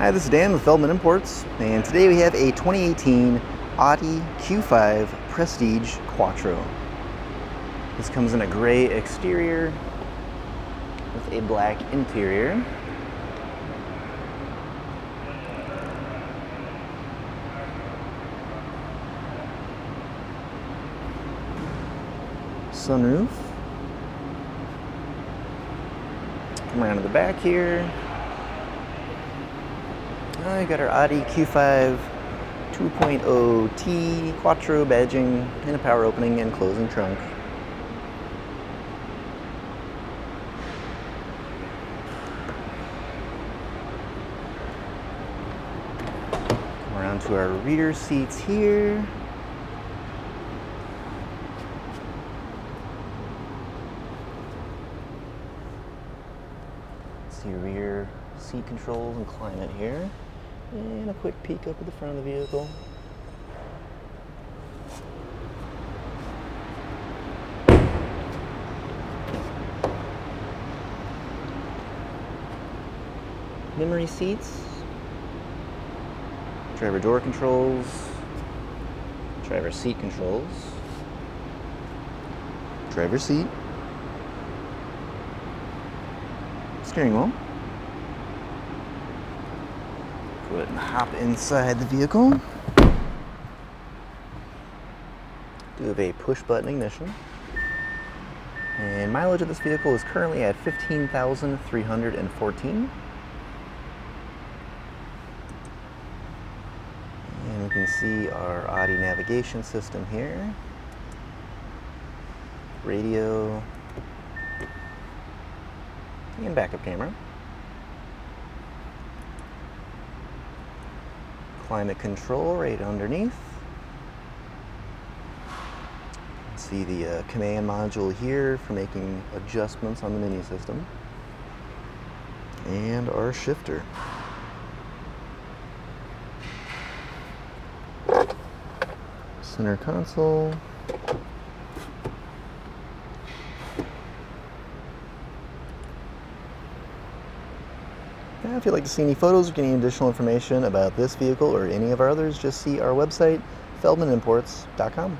Hi, this is Dan with Feldmann Imports, and today we have a 2018 Audi Q5 Prestige Quattro. This comes in a gray exterior with a black interior. Sunroof. Come around to the back here. You got our Audi Q5 2.0T Quattro badging and a power opening and closing trunk. Come around to our rear seats here. See rear seat controls and climate here. And a quick peek up at the front of the vehicle. Memory seats, driver door controls, driver seat controls, driver seat, steering wheel. Go ahead and hop inside the vehicle. Do have a push button ignition. And mileage of this vehicle is currently at 15,314. And we can see our Audi navigation system here. Radio. And backup camera. Climate control right underneath. See the command module here for making adjustments on the menu system. And our shifter. Center console. If you'd like to see any photos or get any additional information about this vehicle or any of our others, just see our website, feldmannimports.com.